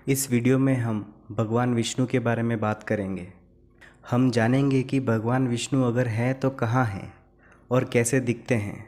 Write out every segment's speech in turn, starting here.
इस वीडियो में हम भगवान विष्णु के बारे में बात करेंगे। हम जानेंगे कि भगवान विष्णु अगर हैं तो कहाँ हैं और कैसे दिखते हैं।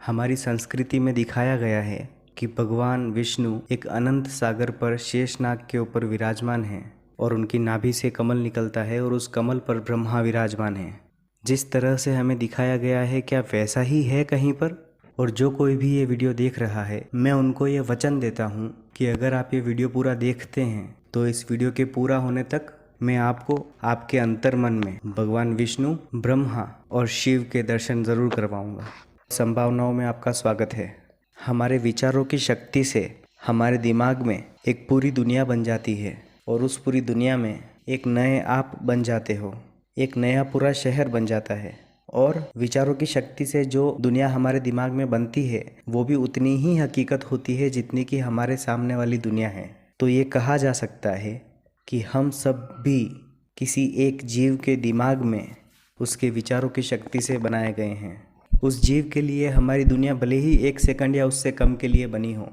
हमारी संस्कृति में दिखाया गया है कि भगवान विष्णु एक अनंत सागर पर शेषनाग के ऊपर विराजमान हैं और उनकी नाभि से कमल निकलता है और उस कमल पर ब्रह्मा विराजमान हैं। जिस तरह से हमें दिखाया गया है, क्या वैसा ही है कहीं पर? और जो कोई भी ये वीडियो देख रहा है, मैं उनको ये वचन देता हूँ कि अगर आप ये वीडियो पूरा देखते हैं तो इस वीडियो के पूरा होने तक मैं आपको आपके अंतर्मन में भगवान विष्णु, ब्रह्मा और शिव के दर्शन ज़रूर करवाऊँगा। संभावनाओं में आपका स्वागत है। हमारे विचारों की शक्ति से हमारे दिमाग में एक पूरी दुनिया बन जाती है और उस पूरी दुनिया में एक नए आप बन जाते हो, एक नया पूरा शहर बन जाता है। और विचारों की शक्ति से जो दुनिया हमारे दिमाग में बनती है वो भी उतनी ही हकीकत होती है जितनी कि हमारे सामने वाली दुनिया है। तो ये कहा जा सकता है कि हम सब भी किसी एक जीव के दिमाग में उसके विचारों की शक्ति से बनाए गए हैं। उस जीव के लिए हमारी दुनिया भले ही 1 सेकंड या उससे कम के लिए बनी हो,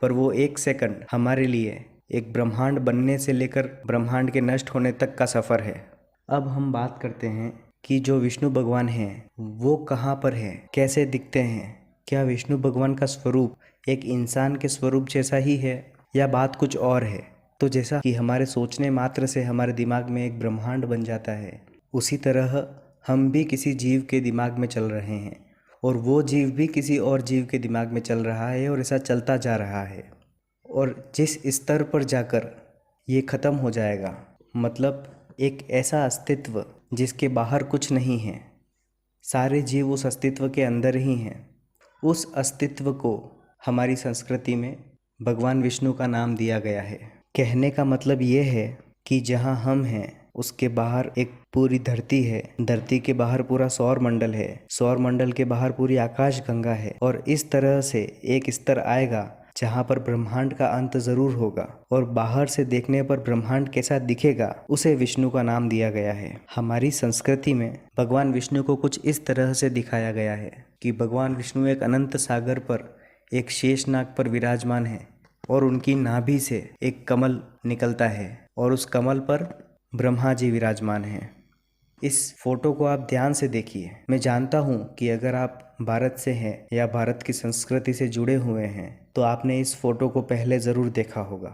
पर वो 1 सेकंड हमारे लिए एक ब्रह्मांड बनने से लेकर ब्रह्मांड के नष्ट होने तक का सफ़र है। अब हम बात करते हैं कि जो विष्णु भगवान हैं वो कहाँ पर है, कैसे दिखते हैं। क्या विष्णु भगवान का स्वरूप एक इंसान के स्वरूप जैसा ही है या बात कुछ और है? तो जैसा कि हमारे सोचने मात्र से हमारे दिमाग में एक ब्रह्मांड बन जाता है, उसी तरह हम भी किसी जीव के दिमाग में चल रहे हैं और वो जीव भी किसी और जीव के दिमाग में चल रहा है और ऐसा चलता जा रहा है। और जिस स्तर पर जाकर ये ख़त्म हो जाएगा, मतलब एक ऐसा अस्तित्व जिसके बाहर कुछ नहीं है, सारे जीव उस अस्तित्व के अंदर ही हैं, उस अस्तित्व को हमारी संस्कृति में भगवान विष्णु का नाम दिया गया है। कहने का मतलब ये है कि जहाँ हम हैं उसके बाहर एक पूरी धरती है, धरती के बाहर पूरा सौर मंडल है, सौर मंडल के बाहर पूरी आकाश गंगा है और इस तरह से एक स्तर आएगा जहाँ पर ब्रह्मांड का अंत ज़रूर होगा और बाहर से देखने पर ब्रह्मांड कैसा दिखेगा उसे विष्णु का नाम दिया गया है। हमारी संस्कृति में भगवान विष्णु को कुछ इस तरह से दिखाया गया है कि भगवान विष्णु एक अनंत सागर पर एक शेषनाग पर विराजमान है और उनकी नाभि से एक कमल निकलता है और उस कमल पर ब्रह्मा जी विराजमान हैं। इस फोटो को आप ध्यान से देखिए। मैं जानता हूँ कि अगर आप भारत से हैं या भारत की संस्कृति से जुड़े हुए हैं तो आपने इस फोटो को पहले ज़रूर देखा होगा।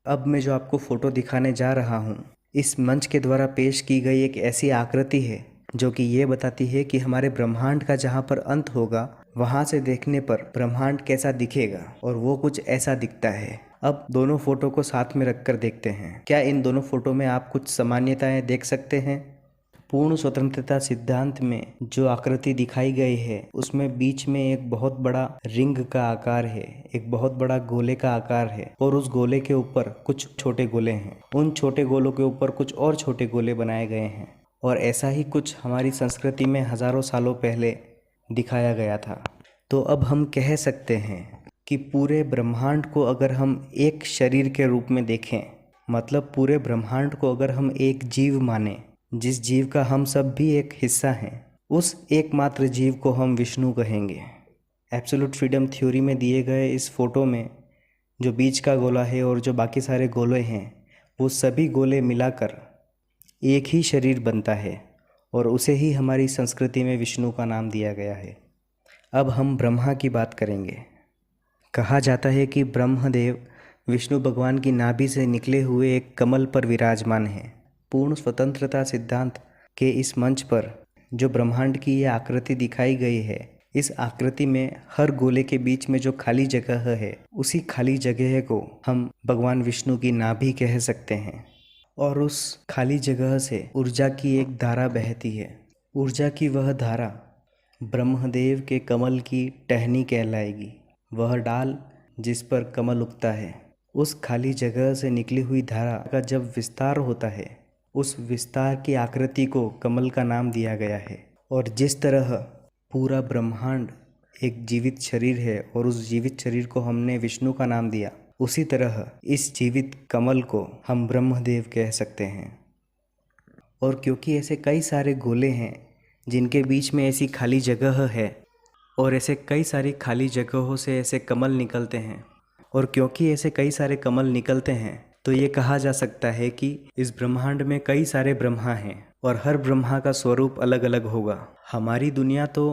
अब मैं जो आपको फ़ोटो दिखाने जा रहा हूँ, इस मंच के द्वारा पेश की गई एक ऐसी आकृति है जो कि ये बताती है कि हमारे ब्रह्मांड का जहाँ पर अंत होगा वहाँ से देखने पर ब्रह्मांड कैसा दिखेगा, और वो कुछ ऐसा दिखता है। अब दोनों फोटो को साथ में रखकर देखते हैं। क्या इन दोनों फोटो में आप कुछ सामान्यताएं देख सकते हैं? पूर्ण स्वतंत्रता सिद्धांत में जो आकृति दिखाई गई है उसमें बीच में एक बहुत बड़ा रिंग का आकार है, एक बहुत बड़ा गोले का आकार है और उस गोले के ऊपर कुछ छोटे गोले हैं। उन छोटे गोलों के ऊपर कुछ और छोटे गोले बनाए गए हैं और ऐसा ही कुछ हमारी संस्कृति में हजारों सालों पहले दिखाया गया था। तो अब हम कह सकते हैं कि पूरे ब्रह्मांड को अगर हम एक शरीर के रूप में देखें, मतलब पूरे ब्रह्मांड को अगर हम एक जीव माने, जिस जीव का हम सब भी एक हिस्सा हैं, उस एकमात्र जीव को हम विष्णु कहेंगे। एब्सोल्यूट फ्रीडम थ्योरी में दिए गए इस फोटो में जो बीच का गोला है और जो बाकी सारे गोले हैं, वो सभी गोले मिलाकर एक ही शरीर बनता है और उसे ही हमारी संस्कृति में विष्णु का नाम दिया गया है। अब हम ब्रह्मा की बात करेंगे। कहा जाता है कि ब्रह्मदेव विष्णु भगवान की नाभि से निकले हुए एक कमल पर विराजमान हैं। पूर्ण स्वतंत्रता सिद्धांत के इस मंच पर जो ब्रह्मांड की ये आकृति दिखाई गई है, इस आकृति में हर गोले के बीच में जो खाली जगह है, उसी खाली जगह को हम भगवान विष्णु की नाभि कह सकते हैं। और उस खाली जगह से ऊर्जा की एक धारा बहती है। ऊर्जा की वह धारा ब्रह्मदेव के कमल की टहनी कहलाएगी। वह डाल जिस पर कमल उगता है, उस खाली जगह से निकली हुई धारा का जब विस्तार होता है, उस विस्तार की आकृति को कमल का नाम दिया गया है। और जिस तरह पूरा ब्रह्मांड एक जीवित शरीर है और उस जीवित शरीर को हमने विष्णु का नाम दिया, उसी तरह इस जीवित कमल को हम ब्रह्मदेव कह सकते हैं। और क्योंकि ऐसे कई सारे गोले हैं जिनके बीच में ऐसी खाली जगह है और ऐसे कई सारी खाली जगहों से ऐसे कमल निकलते हैं, और क्योंकि ऐसे कई सारे कमल निकलते हैं तो ये कहा जा सकता है कि इस ब्रह्मांड में कई सारे ब्रह्मा हैं और हर ब्रह्मा का स्वरूप अलग अलग होगा। हमारी दुनिया तो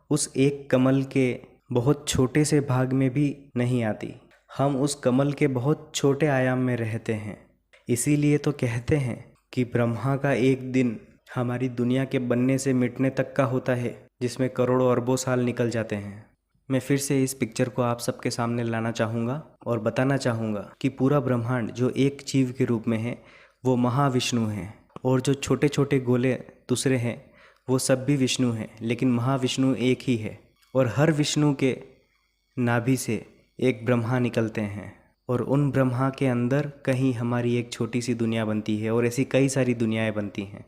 उस एक कमल के बहुत छोटे से भाग में भी नहीं आती। हम उस कमल के बहुत छोटे आयाम में रहते हैं। इसीलिए तो कहते हैं कि ब्रह्मा का एक दिन हमारी दुनिया के बनने से मिटने तक का होता है, जिसमें करोड़ों अरबों साल निकल जाते हैं। मैं फिर से इस पिक्चर को आप सबके सामने लाना चाहूँगा और बताना चाहूँगा कि पूरा ब्रह्मांड जो एक जीव के रूप में है वो महाविष्णु है, और जो छोटे छोटे गोले दूसरे हैं वो सब भी विष्णु हैं, लेकिन महाविष्णु एक ही है। और हर विष्णु के नाभि से एक ब्रह्मा निकलते हैं, और उन ब्रह्मा के अंदर कहीं हमारी एक छोटी सी दुनिया बनती है, और ऐसी कई सारी दुनियाएं बनती हैं।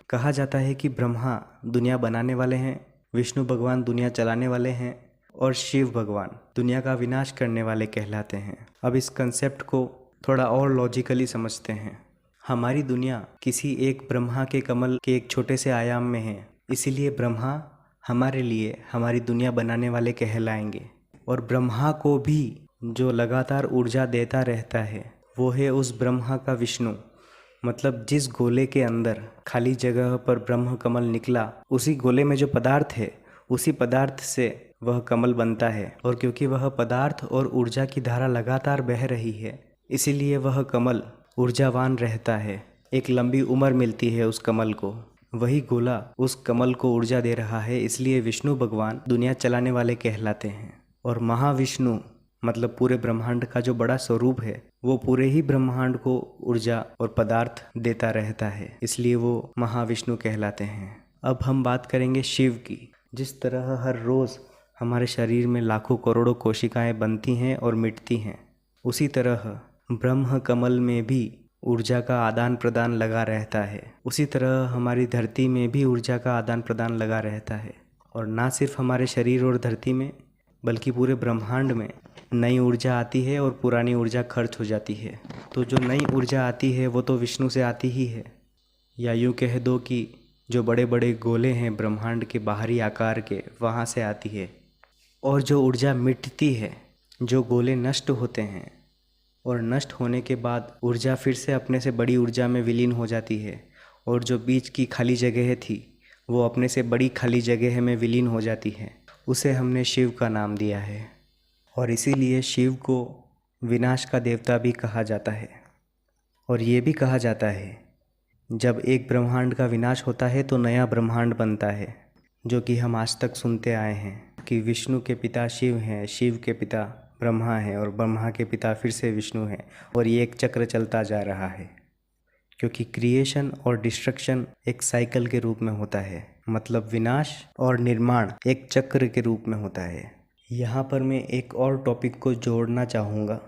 कहा जाता है कि ब्रह्मा दुनिया बनाने वाले हैं, विष्णु भगवान दुनिया चलाने वाले हैं, और शिव भगवान दुनिया का विनाश करने वाले कहलाते हैं। अब इस कंसेप्ट को थोड़ा और लॉजिकली समझते हैं। हमारी दुनिया किसी एक ब्रह्मा के कमल के एक छोटे से आयाम में है, इसीलिए ब्रह्मा हमारे लिए हमारी दुनिया बनाने वाले कहलाएंगे। और ब्रह्मा को भी जो लगातार ऊर्जा देता रहता है वो है उस ब्रह्मा का विष्णु। मतलब जिस गोले के अंदर खाली जगह पर ब्रह्म कमल निकला, उसी गोले में जो पदार्थ है उसी पदार्थ से वह कमल बनता है। और क्योंकि वह पदार्थ और ऊर्जा की धारा लगातार बह रही है, इसीलिए वह कमल ऊर्जावान रहता है। एक लंबी उम्र मिलती है उस कमल को। वही गोला उस कमल को ऊर्जा दे रहा है, इसलिए विष्णु भगवान दुनिया चलाने वाले कहलाते हैं। और महाविष्णु मतलब पूरे ब्रह्मांड का जो बड़ा स्वरूप है वो पूरे ही ब्रह्मांड को ऊर्जा और पदार्थ देता रहता है, इसलिए वो महाविष्णु कहलाते हैं। अब हम बात करेंगे शिव की। जिस तरह हर रोज़ हमारे शरीर में लाखों करोड़ों कोशिकाएं बनती हैं और मिटती हैं, उसी तरह ब्रह्म कमल में भी ऊर्जा का आदान प्रदान लगा रहता है। उसी तरह हमारी धरती में भी ऊर्जा का आदान प्रदान लगा रहता है। और ना सिर्फ हमारे शरीर और धरती में, बल्कि पूरे ब्रह्मांड में नई ऊर्जा आती है और पुरानी ऊर्जा खर्च हो जाती है। तो जो नई ऊर्जा आती है वो तो विष्णु से आती ही है, या यूँ कह दो कि जो बड़े बड़े गोले हैं ब्रह्मांड के बाहरी आकार के, वहाँ से आती है। और जो ऊर्जा मिटती है, जो गोले नष्ट होते हैं और नष्ट होने के बाद ऊर्जा फिर से अपने से बड़ी ऊर्जा में विलीन हो जाती है, और जो बीच की खाली जगह थी वो अपने से बड़ी खाली जगह में विलीन हो जाती है, उसे हमने शिव का नाम दिया है। और इसीलिए शिव को विनाश का देवता भी कहा जाता है। और ये भी कहा जाता है जब एक ब्रह्मांड का विनाश होता है तो नया ब्रह्मांड बनता है, जो कि हम आज तक सुनते आए हैं कि विष्णु के पिता शिव हैं, शिव के पिता ब्रह्मा हैं, और ब्रह्मा के पिता फिर से विष्णु हैं। और ये एक चक्र चलता जा रहा है, क्योंकि क्रिएशन और डिस्ट्रक्शन एक साइकिल के रूप में होता है। मतलब विनाश और निर्माण एक चक्र के रूप में होता है। यहाँ पर मैं एक और टॉपिक को जोड़ना चाहूँगा,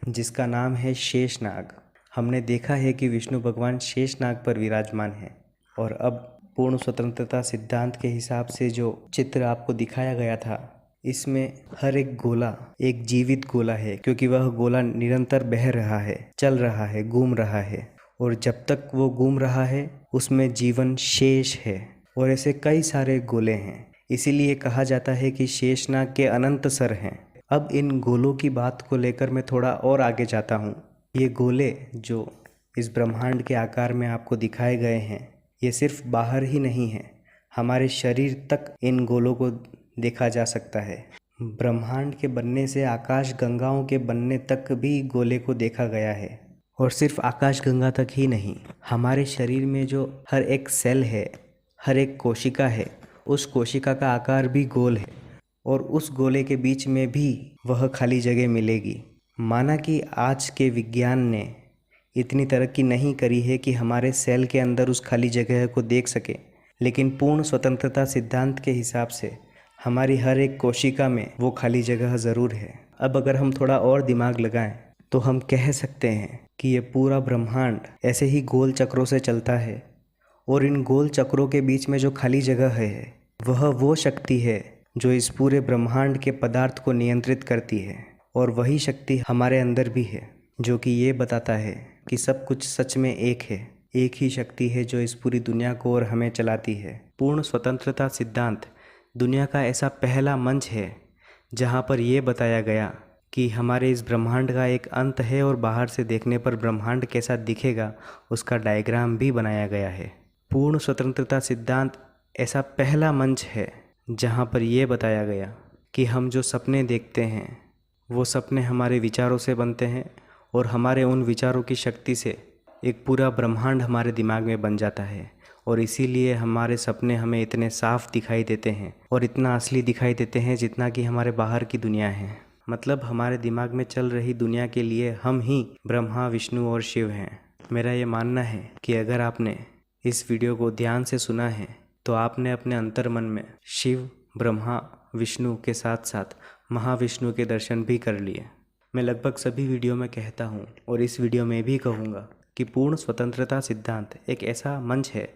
जिसका नाम है शेषनाग। हमने देखा है कि विष्णु भगवान शेषनाग पर विराजमान हैं, और अब पूर्ण स्वतंत्रता सिद्धांत के हिसाब से जो चित्र आपको दिखाया गया था, इसमें हर एक गोला एक जीवित गोला है, क्योंकि वह गोला निरंतर बह रहा है, चल रहा है, घूम रहा है, और जब तक वो घूम रहा है उसमें जीवन शेष है। और ऐसे कई सारे गोले हैं, इसीलिए कहा जाता है कि शेषनाग के अनंत सर हैं। अब इन गोलों की बात को लेकर मैं थोड़ा और आगे जाता हूँ। ये गोले जो इस ब्रह्मांड के आकार में आपको दिखाए गए हैं, ये सिर्फ बाहर ही नहीं है, हमारे शरीर तक इन गोलों को देखा जा सकता है। ब्रह्मांड के बनने से आकाश गंगाओं के बनने तक भी गोले को देखा गया है। और सिर्फ आकाश गंगा तक ही नहीं, हमारे शरीर में जो हर एक सेल है, हर एक कोशिका है, उस कोशिका का आकार भी गोल है, और उस गोले के बीच में भी वह खाली जगह मिलेगी। माना कि आज के विज्ञान ने इतनी तरक्की नहीं करी है कि हमारे सेल के अंदर उस खाली जगह को देख सके, लेकिन पूर्ण स्वतंत्रता सिद्धांत के हिसाब से हमारी हर एक कोशिका में वो खाली जगह ज़रूर है। अब अगर हम थोड़ा और दिमाग लगाएं तो हम कह सकते हैं कि ये पूरा ब्रह्मांड ऐसे ही गोल चक्रों से चलता है, और इन गोल चक्रों के बीच में जो खाली जगह है वह वो शक्ति है जो इस पूरे ब्रह्मांड के पदार्थ को नियंत्रित करती है। और वही शक्ति हमारे अंदर भी है, जो कि ये बताता है कि सब कुछ सच में एक है। एक ही शक्ति है जो इस पूरी दुनिया को और हमें चलाती है। पूर्ण स्वतंत्रता सिद्धांत दुनिया का ऐसा पहला मंच है जहाँ पर यह बताया गया कि हमारे इस ब्रह्मांड का एक अंत है और बाहर से देखने पर ब्रह्मांड कैसा दिखेगा उसका डायग्राम भी बनाया गया है। पूर्ण स्वतंत्रता सिद्धांत ऐसा पहला मंच है जहाँ पर यह बताया गया कि हम जो सपने देखते हैं वो सपने हमारे विचारों से बनते हैं और हमारे उन विचारों की शक्ति से एक पूरा ब्रह्मांड हमारे दिमाग में बन जाता है। और इसीलिए हमारे सपने हमें इतने साफ दिखाई देते हैं और इतना असली दिखाई देते हैं जितना कि हमारे बाहर की दुनिया है। मतलब हमारे दिमाग में चल रही दुनिया के लिए हम ही ब्रह्मा, विष्णु और शिव हैं। मेरा ये मानना है कि अगर आपने इस वीडियो को ध्यान से सुना है तो आपने अपने अंतर मन में शिव, ब्रह्मा, विष्णु के साथ साथ महाविष्णु के दर्शन भी कर लिए। मैं लगभग सभी वीडियो में कहता हूँ और इस वीडियो में भी कहूँगा कि पूर्ण स्वतंत्रता सिद्धांत एक ऐसा मंच है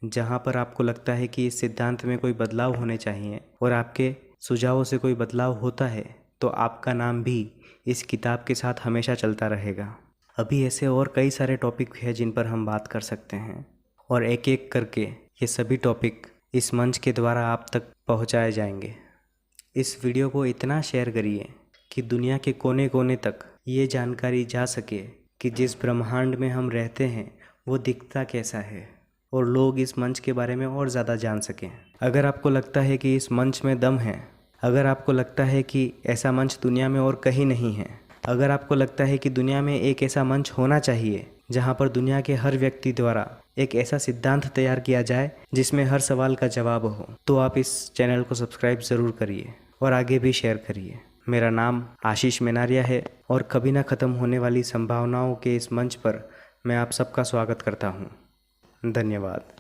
जहाँ पर आपको लगता है कि इस सिद्धांत में कोई बदलाव होने चाहिए और आपके सुझावों से कोई बदलाव होता है तो आपका नाम भी इस किताब के साथ हमेशा चलता रहेगा। अभी ऐसे और कई सारे टॉपिक हैं जिन पर हम बात कर सकते हैं और एक एक करके ये सभी टॉपिक इस मंच के द्वारा आप तक पहुँचाए जाएंगे। इस वीडियो को इतना शेयर करिए कि दुनिया के कोने कोने तक ये जानकारी जा सके कि जिस ब्रह्मांड में हम रहते हैं वो दिखता कैसा है और लोग इस मंच के बारे में और ज़्यादा जान सकें। अगर आपको लगता है कि इस मंच में दम है, अगर आपको लगता है कि ऐसा मंच दुनिया में और कहीं नहीं है, अगर आपको लगता है कि दुनिया में एक ऐसा मंच होना चाहिए जहां पर दुनिया के हर व्यक्ति द्वारा एक ऐसा सिद्धांत तैयार किया जाए जिसमें हर सवाल का जवाब हो, तो आप इस चैनल को सब्सक्राइब ज़रूर करिए और आगे भी शेयर करिए। मेरा नाम आशीष मेनारिया है और कभी ना ख़त्म होने वाली संभावनाओं के इस मंच पर मैं आप सबका स्वागत करता हूँ। धन्यवाद।